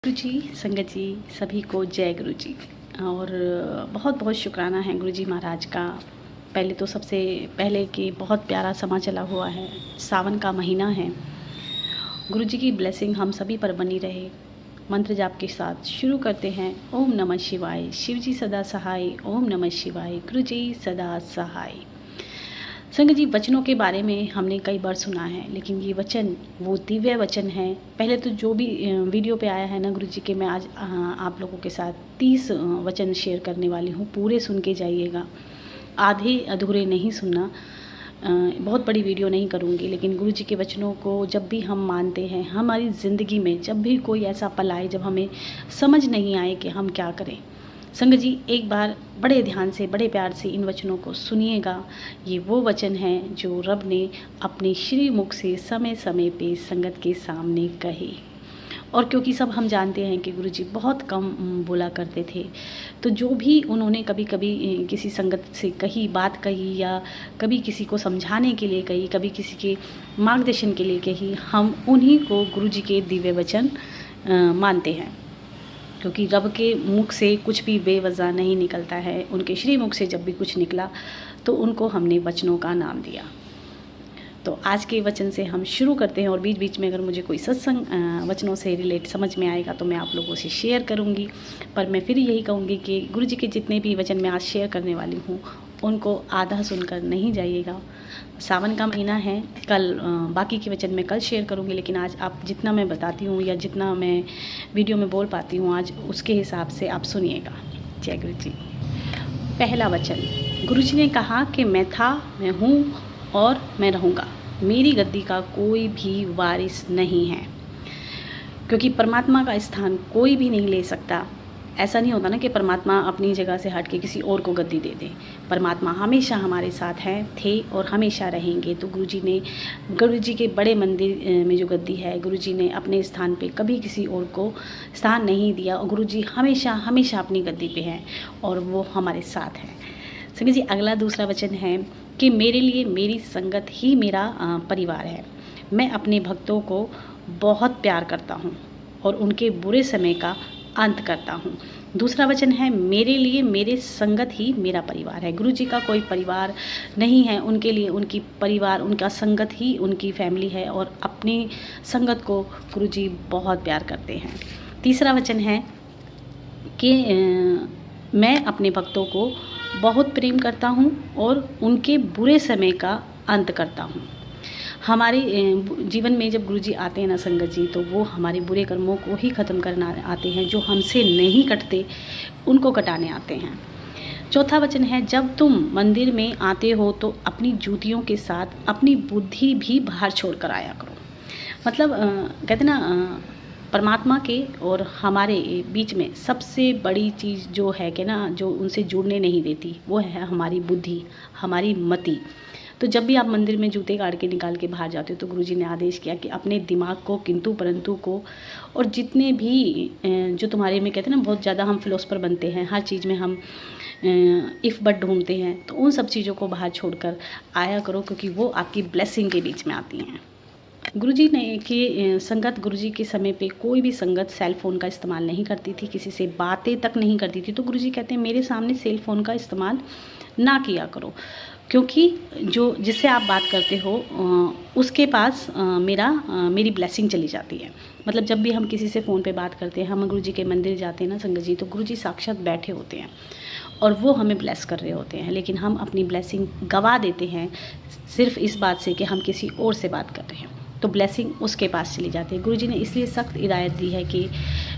गुरु जी, संगत जी, सभी को जय गुरु जी। और बहुत बहुत शुक्राना है गुरु जी महाराज का। पहले तो सबसे पहले कि बहुत प्यारा समा चला हुआ है, सावन का महीना है। गुरु जी की ब्लेसिंग हम सभी पर बनी रहे। मंत्र जाप के साथ शुरू करते हैं। ओम नमः शिवाय, शिव जी सदा सहाय। ओम नमः शिवाय, गुरु जी सदा सहाय। संगत जी, वचनों के बारे में हमने कई बार सुना है, लेकिन ये वचन वो दिव्य वचन है। पहले तो जो भी वीडियो पे आया है ना गुरु जी के, मैं आज आप लोगों के साथ 30 वचन शेयर करने वाली हूँ। पूरे सुन के जाइएगा, आधे अधूरे नहीं सुनना। बहुत बड़ी वीडियो नहीं करूँगी, लेकिन गुरु जी के वचनों को जब भी हम मानते हैं, हमारी ज़िंदगी में जब भी कोई ऐसा पल आए जब हमें समझ नहीं आए कि हम क्या करें, संगत जी एक बार बड़े ध्यान से, बड़े प्यार से इन वचनों को सुनिएगा। ये वो वचन हैं जो रब ने अपने श्री मुख से समय समय पे संगत के सामने कहे। और क्योंकि सब हम जानते हैं कि गुरुजी बहुत कम बोला करते थे, तो जो भी उन्होंने कभी कभी किसी संगत से कही बात कही, या कभी किसी को समझाने के लिए कही, कभी किसी के मार्गदर्शन के लिए कही, हम उन्हीं को गुरुजी के दिव्य वचन मानते हैं। क्योंकि रब के मुख से कुछ भी बेवजह नहीं निकलता है। उनके श्री मुख से जब भी कुछ निकला तो उनको हमने वचनों का नाम दिया। तो आज के वचन से हम शुरू करते हैं, और बीच बीच में अगर मुझे कोई सत्संग वचनों से रिलेट समझ में आएगा तो मैं आप लोगों से शेयर करूंगी। पर मैं फिर यही कहूँगी कि गुरु जी के जितने भी वचन मैं आज शेयर करने वाली हूँ उनको आधा सुनकर नहीं जाइएगा। सावन का महीना है, कल बाकी के वचन मैं कल शेयर करूंगी, लेकिन आज आप जितना मैं बताती हूँ या जितना मैं वीडियो में बोल पाती हूँ आज, उसके हिसाब से आप सुनिएगा। जय गुरु जी। पहला वचन, गुरु जी ने कहा कि मैं था, मैं हूँ और मैं रहूँगा। मेरी गद्दी का कोई भी वारिस नहीं है, क्योंकि परमात्मा का स्थान कोई भी नहीं ले सकता। ऐसा नहीं होता ना कि परमात्मा अपनी जगह से हट के किसी और को गद्दी दे दे। परमात्मा हमेशा हमारे साथ हैं, थे और हमेशा रहेंगे। तो गुरु जी के बड़े मंदिर में जो गद्दी है, गुरु जी ने अपने स्थान पे कभी किसी और को स्थान नहीं दिया, और गुरु जी हमेशा हमेशा अपनी गद्दी पे हैं और वो हमारे साथ हैं। संगत जी, अगला दूसरा वचन है कि मेरे लिए मेरी संगत ही मेरा परिवार है। मैं अपने भक्तों को बहुत प्यार करता हूँ और उनके बुरे समय का अंत करता हूँ। दूसरा वचन है, मेरे लिए मेरे संगत ही मेरा परिवार है। गुरु जी का कोई परिवार नहीं है, उनके लिए उनकी परिवार, उनका संगत ही उनकी फैमिली है, और अपनी संगत को गुरु जी बहुत प्यार करते हैं। तीसरा वचन है कि मैं अपने भक्तों को बहुत प्रेम करता हूँ और उनके बुरे समय का अंत करता हूँ। हमारे जीवन में जब गुरुजी आते हैं ना संगत जी, तो वो हमारे बुरे कर्मों को ही ख़त्म करना आते हैं। जो हमसे नहीं कटते उनको कटाने आते हैं। चौथा वचन है, जब तुम मंदिर में आते हो तो अपनी जूतियों के साथ अपनी बुद्धि भी बाहर छोड़ कर आया करो। मतलब कहते ना, परमात्मा के और हमारे बीच में सबसे बड़ी चीज़ जो है कि ना, जो उनसे जुड़ने नहीं देती, वो है हमारी बुद्धि, हमारी मति। तो जब भी आप मंदिर में जूते काट के निकाल के बाहर जाते हो तो गुरुजी ने आदेश किया कि अपने दिमाग को, किंतु परंतु को, और जितने भी जो तुम्हारे में कहते हैं ना, बहुत ज़्यादा हम फिलोसफर बनते हैं, हर चीज़ में हम इफ़ बट ढूंढते हैं, तो उन सब चीज़ों को बाहर छोड़कर आया करो, क्योंकि वो आपकी ब्लेसिंग के बीच में आती हैं। गुरुजी ने कि संगत, गुरुजी के समय पे कोई भी संगत सेल फ़ोन का इस्तेमाल नहीं करती थी, किसी से बातें तक नहीं करती थी। तो गुरुजी कहते हैं मेरे सामने सेल फ़ोन का इस्तेमाल ना किया करो, क्योंकि जो जिससे आप बात करते हो उसके पास मेरी ब्लेसिंग चली जाती है। मतलब जब भी हम किसी से फ़ोन पे बात करते हैं, हम गुरुजी के मंदिर जाते हैं ना संगत जी, तो गुरुजी साक्षात बैठे होते हैं और वो हमें ब्लेस कर रहे होते हैं, लेकिन हम अपनी ब्लेसिंग गवा देते हैं सिर्फ इस बात से कि हम किसी और से बात कर रहे हैं, तो ब्लेसिंग उसके पास चली जाती है। गुरुजी ने इसलिए सख्त हिदायत दी है कि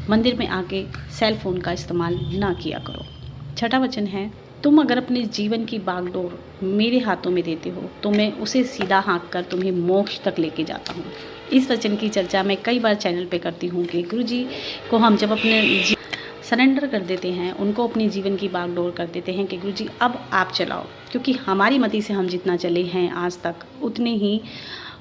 मंदिर में आके सेल फ़ोन का इस्तेमाल ना किया करो। छठा वचन है, तुम अगर अपने जीवन की बागडोर मेरे हाथों में देते हो तो मैं उसे सीधा हाँक कर तुम्हें मोक्ष तक लेके जाता हूँ। इस वचन की चर्चा मैं कई बार चैनल पे करती हूँ कि गुरुजी को हम जब अपने सरेंडर कर देते हैं, उनको अपने जीवन की बागडोर कर देते हैं कि गुरुजी अब आप चलाओ, क्योंकि हमारी मति से हम जितना चले हैं आज तक उतने ही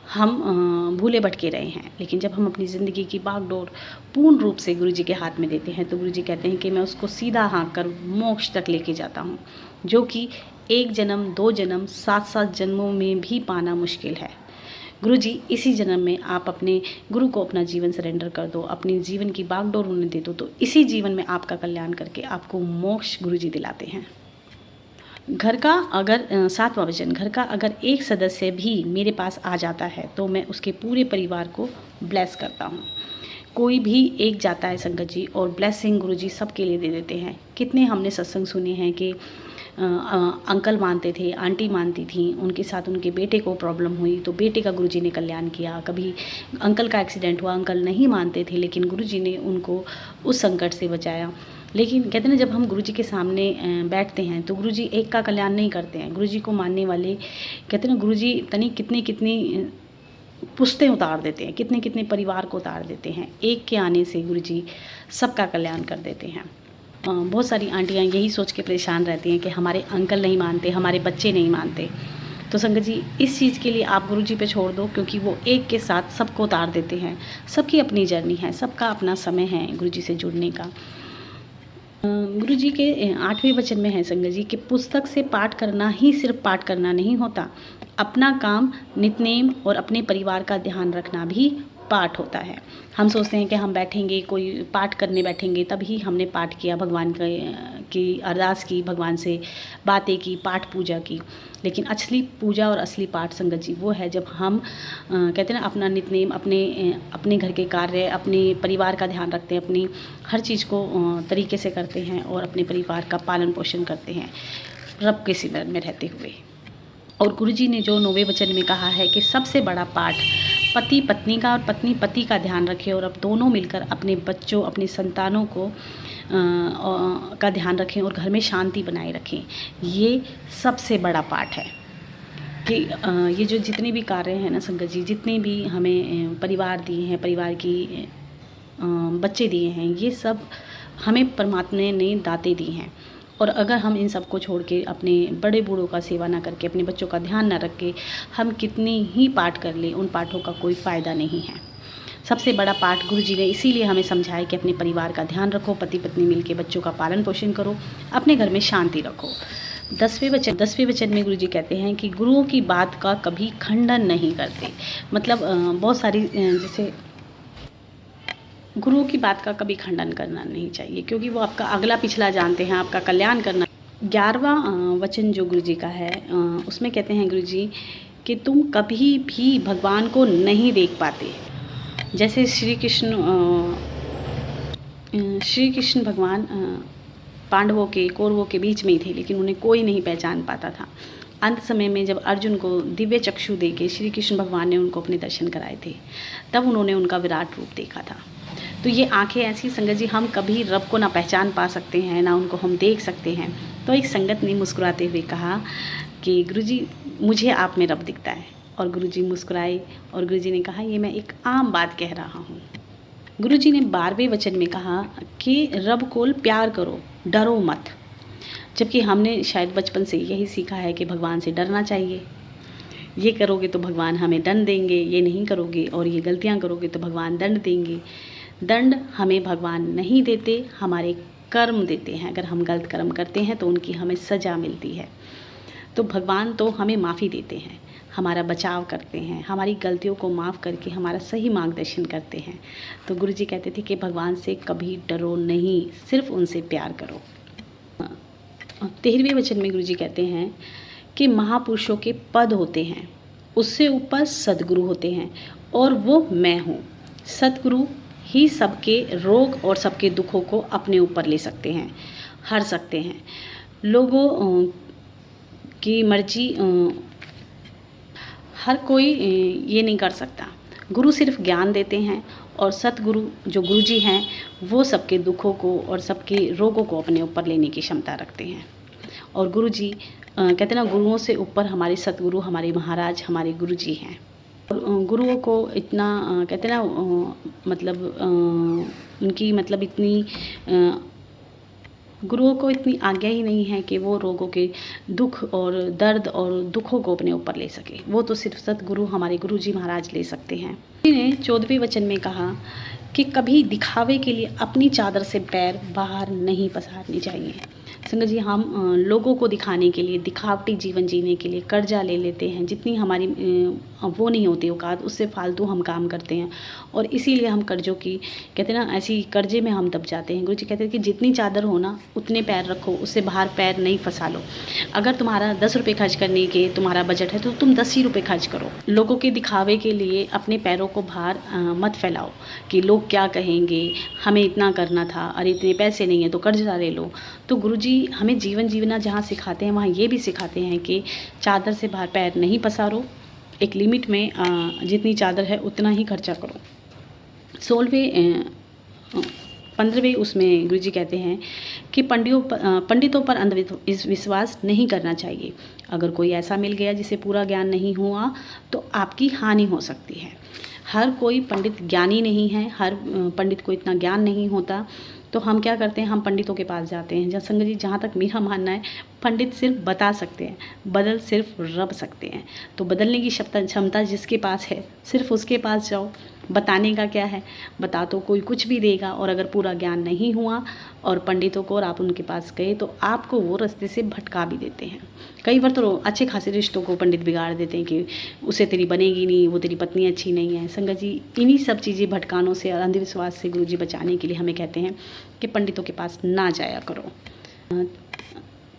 हम भूले भटके रहे हैं। लेकिन जब हम अपनी ज़िंदगी की बागडोर पूर्ण रूप से गुरुजी के हाथ में देते हैं तो गुरुजी कहते हैं कि मैं उसको सीधा हाँक कर मोक्ष तक लेके जाता हूँ, जो कि 1 जन्म, 2 जन्म, 7-7 जन्मों में भी पाना मुश्किल है। गुरुजी इसी जन्म में आप अपने गुरु को अपना जीवन सरेंडर कर दो, अपनी जीवन की बागडोर उन्हें दे दो, तो इसी जीवन में आपका कल्याण करके आपको मोक्ष गुरुजी दिलाते हैं। घर का अगर 7वां वचन, घर का अगर एक सदस्य भी मेरे पास आ जाता है तो मैं उसके पूरे परिवार को ब्लेस करता हूँ। कोई भी एक जाता है संगत जी और ब्लेसिंग गुरुजी सबके लिए दे देते हैं। कितने हमने सत्संग सुने हैं कि अंकल मानते थे, आंटी मानती थी, उनके साथ उनके बेटे को प्रॉब्लम हुई तो बेटे का गुरुजी ने कल्याण किया। कभी अंकल का एक्सीडेंट हुआ, अंकल नहीं मानते थे लेकिन गुरुजी ने उनको उस संकट से बचाया। लेकिन कहते हैं ना, जब हम गुरुजी के सामने बैठते हैं तो गुरुजी एक का कल्याण नहीं करते हैं। गुरुजी को मानने वाले कहते हैं ना, गुरुजी कितनी पुश्तें उतार देते हैं, कितने कितने परिवार को उतार देते हैं। एक के आने से गुरुजी सबका कल्याण कर देते हैं। बहुत सारी आंटियाँ यही सोच के परेशान रहती हैं कि हमारे अंकल नहीं मानते, हमारे बच्चे नहीं मानते। तो संगत जी इस चीज़ के लिए आप गुरुजी पे छोड़ दो, क्योंकि वो एक के साथ सबको उतार देते हैं। सबकी अपनी जर्नी है, सबका अपना समय है गुरुजी से जुड़ने का। गुरुजी के 8वें वचन में है संगत जी कि पुस्तक से पाठ करना ही सिर्फ पाठ करना नहीं होता, अपना काम, नित्यनेम और अपने परिवार का ध्यान रखना भी पाठ होता है। हम सोचते हैं कि हम बैठेंगे, कोई पाठ करने बैठेंगे तभी हमने पाठ किया, भगवान की अरदास की, भगवान से बातें की, पाठ पूजा की। लेकिन असली पूजा और असली पाठ संगत जी वो है जब हम कहते हैं ना, अपना नित्यनेम, अपने घर के कार्य, अपने परिवार का ध्यान रखते हैं, अपनी हर चीज़ को तरीके से करते हैं और अपने परिवार का पालन पोषण करते हैं रब के सिमरन में रहते हुए। और गुरुजी ने जो 9वें वचन में कहा है कि सबसे बड़ा पाठ पति पत्नी का और पत्नी पति का ध्यान रखें और अब दोनों मिलकर अपने बच्चों, अपने संतानों को का ध्यान रखें और घर में शांति बनाए रखें। ये सबसे बड़ा पाठ है कि ये जो जितने भी कार्य हैं ना संगत जी, जितने भी हमें परिवार दिए हैं, परिवार की बच्चे दिए हैं, ये सब हमें परमात्मा ने दाते दी हैं। और अगर हम इन सब को छोड़ के अपने बड़े बूढ़ों का सेवा ना करके, अपने बच्चों का ध्यान ना रख के हम कितनी ही पाठ कर लें, उन पाठों का कोई फ़ायदा नहीं है। सबसे बड़ा पाठ गुरुजी ने इसीलिए हमें समझाया कि अपने परिवार का ध्यान रखो, पति पत्नी मिलके बच्चों का पालन पोषण करो, अपने घर में शांति रखो। 10वें वचन में गुरुजी कहते हैं कि गुरुओं की बात का कभी खंडन नहीं करते। मतलब बहुत सारी जैसे गुरुओं की बात का कभी खंडन करना नहीं चाहिए, क्योंकि वो आपका अगला पिछला जानते हैं, आपका कल्याण करना। 11वां वचन जो गुरुजी का है उसमें कहते हैं गुरुजी कि तुम कभी भी भगवान को नहीं देख पाते। जैसे श्री कृष्ण भगवान पांडवों के, कौरवों के बीच में ही थे, लेकिन उन्हें कोई नहीं पहचान पाता था। अंत समय में जब अर्जुन को दिव्य चक्षु देके श्री कृष्ण भगवान ने उनको अपने दर्शन कराए थे, तब उन्होंने उनका विराट रूप देखा था। तो ये आंखें ऐसी संगत जी, हम कभी रब को ना पहचान पा सकते हैं, ना उनको हम देख सकते हैं। तो एक संगत ने मुस्कुराते हुए कहा कि गुरुजी मुझे आप में रब दिखता है। और गुरुजी मुस्कुराए और गुरुजी ने कहा ये मैं एक आम बात कह रहा हूँ। गुरुजी ने 12वें वचन में कहा कि रब को प्यार करो, डरो मत। जबकि हमने शायद बचपन से यही सीखा है कि भगवान से डरना चाहिए, ये करोगे तो भगवान हमें दंड देंगे, ये नहीं करोगे और ये गलतियाँ करोगे तो भगवान दंड देंगे। दंड हमें भगवान नहीं देते, हमारे कर्म देते हैं। अगर हम गलत कर्म करते हैं तो उनकी हमें सज़ा मिलती है। तो भगवान तो हमें माफ़ी देते हैं, हमारा बचाव करते हैं, हमारी गलतियों को माफ़ करके हमारा सही मार्गदर्शन करते हैं। तो गुरुजी कहते थे कि भगवान से कभी डरो नहीं, सिर्फ उनसे प्यार करो। 13वें वचन में गुरुजी कहते हैं कि महापुरुषों के पद होते हैं, उससे ऊपर सद्गुरु होते हैं और वो मैं हूँ। सद्गुरु ही सबके रोग और सबके दुखों को अपने ऊपर ले सकते हैं, हर सकते हैं। लोगों की मर्जी हर कोई ये नहीं कर सकता। गुरु सिर्फ ज्ञान देते हैं और सतगुरु जो गुरुजी हैं वो सबके दुखों को और सबके रोगों को अपने ऊपर लेने की क्षमता रखते हैं। और गुरुजी कहते हैं ना, गुरुओं से ऊपर हमारे सतगुरु, हमारे महाराज, हमारे गुरुजी हैं। गुरुओं को इतना कहते हैं ना, मतलब उनकी मतलब इतनी गुरुओं को इतनी आज्ञा ही नहीं है कि वो रोगों के दुख और दर्द और दुखों को अपने ऊपर ले सके। वो तो सिर्फ सतगुरु, हमारे गुरुजी महाराज ले सकते हैं। ने 14वें वचन में कहा कि कभी दिखावे के लिए अपनी चादर से पैर बाहर नहीं पसारने चाहिए। संगत जी, हम लोगों को दिखाने के लिए, दिखावटी जीवन जीने के लिए कर्जा ले लेते हैं। जितनी हमारी वो नहीं होती औकात, उससे फालतू हम काम करते हैं और इसीलिए हम कर्जों की कहते हैं ना, ऐसी कर्जे में हम दब जाते हैं। गुरुजी कहते हैं कि जितनी चादर हो ना उतने पैर रखो, उससे बाहर पैर नहीं फंसा लो। अगर तुम्हारा 10 रुपये खर्च करने के तुम्हारा बजट है तो तुम 10 ही रुपये खर्च करो। लोगों के दिखावे के लिए अपने पैरों को बाहर मत फैलाओ कि लोग क्या कहेंगे, हमें इतना करना था, अरे इतने पैसे नहीं है तो कर्जा ले लो। तो गुरुजी हमें जीवन जीवना जहाँ सिखाते हैं वहाँ ये भी सिखाते हैं कि चादर से बाहर पैर नहीं पसारो, एक लिमिट में जितनी चादर है उतना ही खर्चा करो। 15वें उसमें गुरुजी कहते हैं कि पंडितों पर अंधविश्वास नहीं करना चाहिए। अगर कोई ऐसा मिल गया जिसे पूरा ज्ञान नहीं हुआ तो आपकी हानि हो सकती है। हर कोई पंडित ज्ञानी नहीं है, हर पंडित को इतना ज्ञान नहीं होता। तो हम क्या करते हैं, हम पंडितों के पास जाते हैं। संगत जी, जहाँ तक मेरा मानना है, पंडित सिर्फ बता सकते हैं, बदल सिर्फ रब सकते हैं। तो बदलने की क्षमता जिसके पास है सिर्फ उसके पास जाओ। बताने का क्या है, बता तो कोई कुछ भी देगा। और अगर पूरा ज्ञान नहीं हुआ और पंडितों को और आप उनके पास गए तो आपको वो रास्ते से भटका भी देते हैं। कई बार तो अच्छे खासे रिश्तों को पंडित बिगाड़ देते हैं कि उसे तेरी बनेगी नहीं, वो तेरी पत्नी अच्छी नहीं है। संगत जी, इन्हीं सब चीज़ें भटकानों से और अंधविश्वास से गुरुजी बचाने के लिए हमें कहते हैं कि पंडितों के पास ना जाया करो।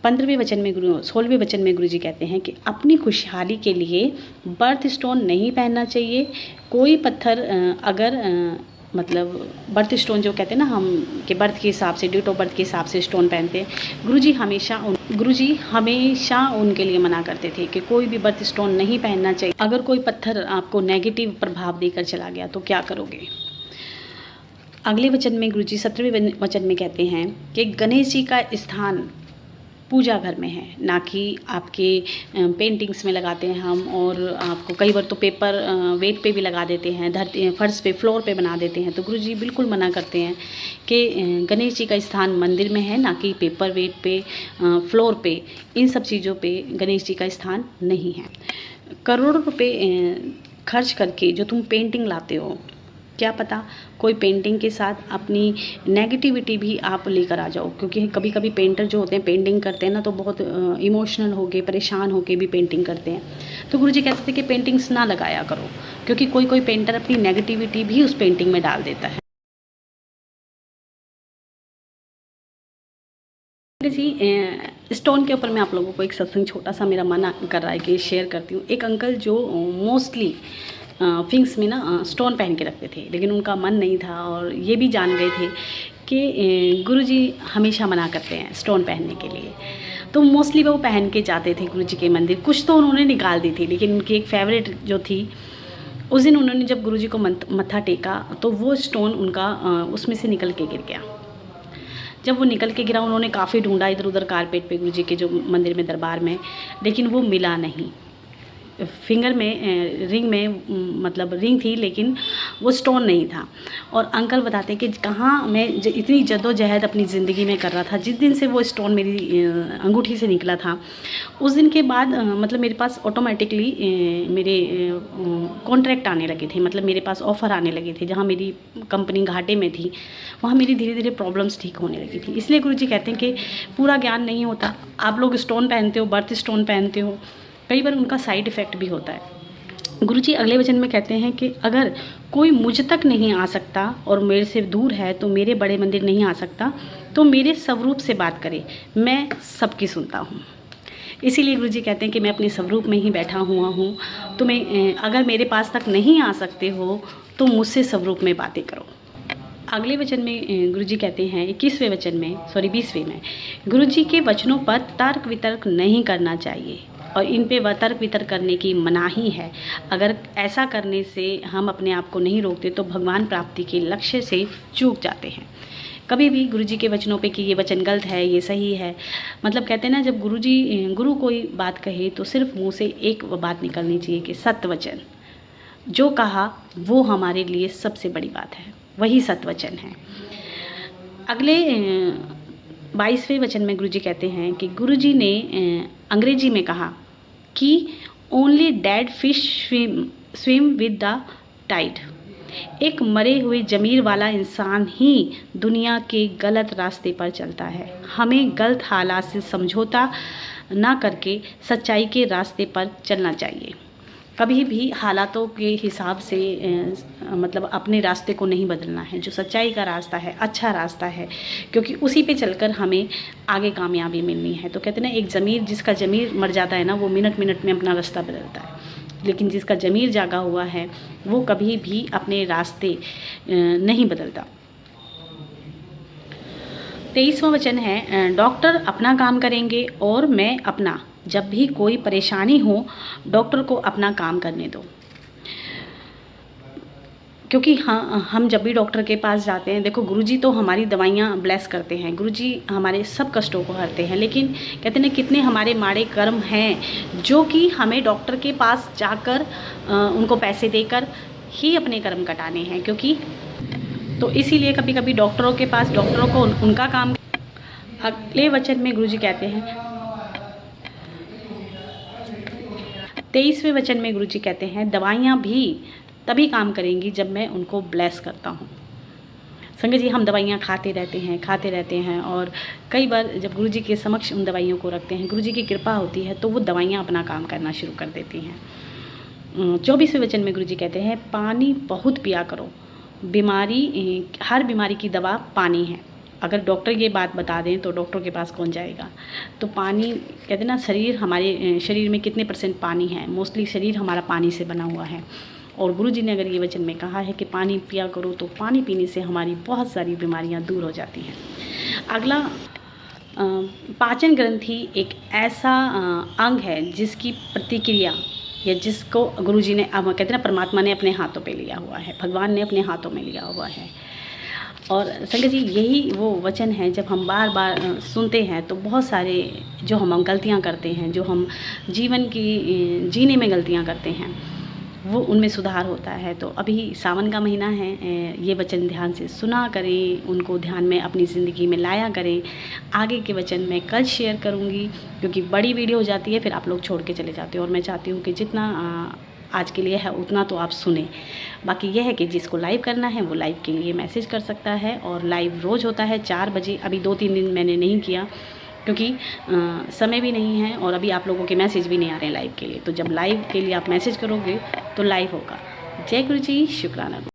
16वें वचन में गुरुजी कहते हैं कि अपनी खुशहाली के लिए बर्थ स्टोन नहीं पहनना चाहिए। कोई पत्थर अगर मतलब बर्थ स्टोन जो कहते हैं ना हम कि बर्थ के हिसाब से, डेट ऑफ बर्थ के हिसाब से स्टोन पहनते हैं, गुरुजी हमेशा उनके लिए मना करते थे कि कोई भी बर्थ स्टोन नहीं पहनना चाहिए। अगर कोई पत्थर आपको नेगेटिव प्रभाव देकर चला गया तो क्या करोगे। अगले वचन में गुरुजी 17वें वचन में कहते हैं कि गणेश जी का स्थान पूजा घर में है, ना कि आपके पेंटिंग्स में लगाते हैं हम। और आपको कई बार तो पेपर वेट पे भी लगा देते हैं, धरती फर्श पे, फ्लोर पे बना देते हैं। तो गुरुजी बिल्कुल मना करते हैं कि गणेश जी का स्थान मंदिर में है, ना कि पेपर वेट पे, फ्लोर पे, इन सब चीज़ों पे गणेश जी का स्थान नहीं है। करोड़ों रुपए खर्च करके जो तुम पेंटिंग लाते हो, क्या पता कोई पेंटिंग के साथ अपनी नेगेटिविटी भी आप लेकर आ जाओ। क्योंकि कभी कभी पेंटर जो होते हैं पेंटिंग करते हैं ना तो बहुत इमोशनल होके, परेशान होके भी पेंटिंग करते हैं। तो गुरुजी कहते थे कि पेंटिंग्स ना लगाया करो, क्योंकि कोई पेंटर अपनी नेगेटिविटी भी उस पेंटिंग में डाल देता है। जी, स्टोन के ऊपर मैं आप लोगों को एक सत्संग छोटा सा मेरा मन कर रहा है कि शेयर करती हूँ। एक अंकल जो मोस्टली फिंग्स में ना स्टोन पहन के रखते थे, लेकिन उनका मन नहीं था और ये भी जान गए थे कि गुरुजी हमेशा मना करते हैं स्टोन पहनने के लिए। तो मोस्टली वो पहन के जाते थे गुरुजी के मंदिर। कुछ तो उन्होंने निकाल दी थी, लेकिन उनकी एक फेवरेट जो थी, उस दिन उन्होंने जब गुरुजी को मत्था टेका तो वो स्टोन उनका उसमें से निकल के गिर गया। जब वो निकल के गिरा, उन्होंने काफ़ी ढूंढा इधर उधर कारपेट पे गुरुजी के जो मंदिर में, दरबार में, लेकिन वो मिला नहीं। फिंगर में, रिंग में, मतलब रिंग थी लेकिन वो स्टोन नहीं था। और अंकल बताते हैं कि कहाँ मैं इतनी जद्दोजहद अपनी ज़िंदगी में कर रहा था, जिस दिन से वो स्टोन मेरी अंगूठी से निकला था, उस दिन के बाद मतलब मेरे पास ऑटोमेटिकली मेरे कॉन्ट्रैक्ट आने लगे थे, मतलब मेरे पास ऑफ़र आने लगे थे। जहाँ मेरी कंपनी घाटे में थी वहाँ मेरी धीरे धीरे प्रॉब्लम्स ठीक होने लगी थी। इसलिए गुरुजी कहते हैं कि पूरा ज्ञान नहीं होता। आप लोग स्टोन पहनते हो, बर्थ स्टोन पहनते हो, कई बार उनका साइड इफ़ेक्ट भी होता है। गुरुजी अगले वचन में कहते हैं कि अगर कोई मुझ तक नहीं आ सकता और मेरे से दूर है तो मेरे बड़े मंदिर नहीं आ सकता, तो मेरे स्वरूप से बात करे, मैं सबकी सुनता हूँ। इसीलिए गुरुजी कहते हैं कि मैं अपने स्वरूप में ही बैठा हुआ हूँ। तो मैं अगर मेरे पास तक नहीं आ सकते हो तो मुझसे स्वरूप में बातें करो। अगले वचन में गुरुजी कहते हैं 20वें में, गुरुजी के वचनों पर तर्क वितर्क नहीं करना चाहिए और इन पे तर्क वितर्क करने की मनाही है। अगर ऐसा करने से हम अपने आप को नहीं रोकते तो भगवान प्राप्ति के लक्ष्य से चूक जाते हैं। कभी भी गुरुजी के वचनों पे कि ये वचन गलत है, ये सही है, मतलब कहते हैं ना, जब गुरु कोई बात कहे तो सिर्फ मुँह से एक बात निकलनी चाहिए कि सत्य वचन, जो कहा वो हमारे लिए सबसे बड़ी बात है, वही सत्य वचन है। अगले 22वें वचन में गुरुजी कहते हैं कि गुरुजी ने अंग्रेजी में कहा कि only dead fish swim with the tide. एक मरे हुए ज़मीर वाला इंसान ही दुनिया के गलत रास्ते पर चलता है। हमें गलत हालात से समझौता ना करके सच्चाई के रास्ते पर चलना चाहिए। कभी भी हालातों के हिसाब से मतलब अपने रास्ते को नहीं बदलना है। जो सच्चाई का रास्ता है, अच्छा रास्ता है, क्योंकि उसी पे चलकर हमें आगे कामयाबी मिलनी है। तो कहते हैं ना, एक ज़मीर, जिसका ज़मीर मर जाता है ना, वो मिनट मिनट में अपना रास्ता बदलता है, लेकिन जिसका ज़मीर जागा हुआ है वो कभी भी अपने रास्ते नहीं बदलता। 23वां वचन है, डॉक्टर अपना काम करेंगे और मैं अपना। जब भी कोई परेशानी हो, डॉक्टर को अपना काम करने दो। क्योंकि हाँ, हम जब भी डॉक्टर के पास जाते हैं, देखो गुरुजी तो हमारी दवाइयाँ ब्लेस करते हैं, गुरुजी हमारे सब कष्टों को हरते हैं, लेकिन कहते हैं कितने हमारे माड़े कर्म हैं जो कि हमें डॉक्टर के पास जाकर उनको पैसे देकर ही अपने कर्म कटाने हैं। क्योंकि तो इसीलिए कभी कभी डॉक्टरों के पास, डॉक्टरों को उनका काम। अगले वचन में गुरुजी कहते हैं, 23वें वचन में गुरुजी कहते हैं, दवाइयाँ भी तभी काम करेंगी जब मैं उनको ब्लेस करता हूँ। संगत जी, हम दवाइयाँ खाते रहते हैं और कई बार जब गुरुजी के समक्ष उन दवाइयों को रखते हैं, गुरुजी की कृपा होती है तो वो दवाइयाँ अपना काम करना शुरू कर देती हैं। 24वें वचन में गुरुजी कहते हैं, पानी बहुत पिया करो। हर बीमारी की दवा पानी है। अगर डॉक्टर ये बात बता दें तो डॉक्टर के पास कौन जाएगा। तो पानी, कहते हैं ना, हमारे शरीर में कितने % पानी है, मोस्टली शरीर हमारा पानी से बना हुआ है। और गुरुजी ने अगर ये वचन में कहा है कि पानी पिया करो, तो पानी पीने से हमारी बहुत सारी बीमारियां दूर हो जाती हैं। अगला, पाचन ग्रंथि एक ऐसा अंग है जिसकी प्रतिक्रिया, या जिसको गुरुजी ने, कहते हैं ना, परमात्मा ने अपने हाथों पे लिया हुआ है, भगवान ने अपने हाथों में लिया हुआ है। और संगत जी, यही वो वचन है, जब हम बार बार सुनते हैं तो बहुत सारे जो हम गलतियां करते हैं, जो हम जीवन की जीने में गलतियां करते हैं, वो उनमें सुधार होता है। तो अभी सावन का महीना है, ये वचन ध्यान से सुना करें, उनको ध्यान में अपनी ज़िंदगी में लाया करें। आगे के वचन मैं कल शेयर करूँगी, क्योंकि बड़ी वीडियो हो जाती है, फिर आप लोग छोड़ के चले जाते हो, और मैं चाहती हूँ कि जितना आज के लिए है उतना तो आप सुने। बाकी यह है कि जिसको लाइव करना है वो लाइव के लिए मैसेज कर सकता है, और लाइव रोज़ होता है 4 बजे। अभी 2-3 दिन मैंने नहीं किया क्योंकि समय भी नहीं है, और अभी आप लोगों के मैसेज भी नहीं आ रहे हैं लाइव के लिए। तो जब लाइव के लिए आप मैसेज करोगे तो लाइव होगा। जय गुरु जी, शुक्राना।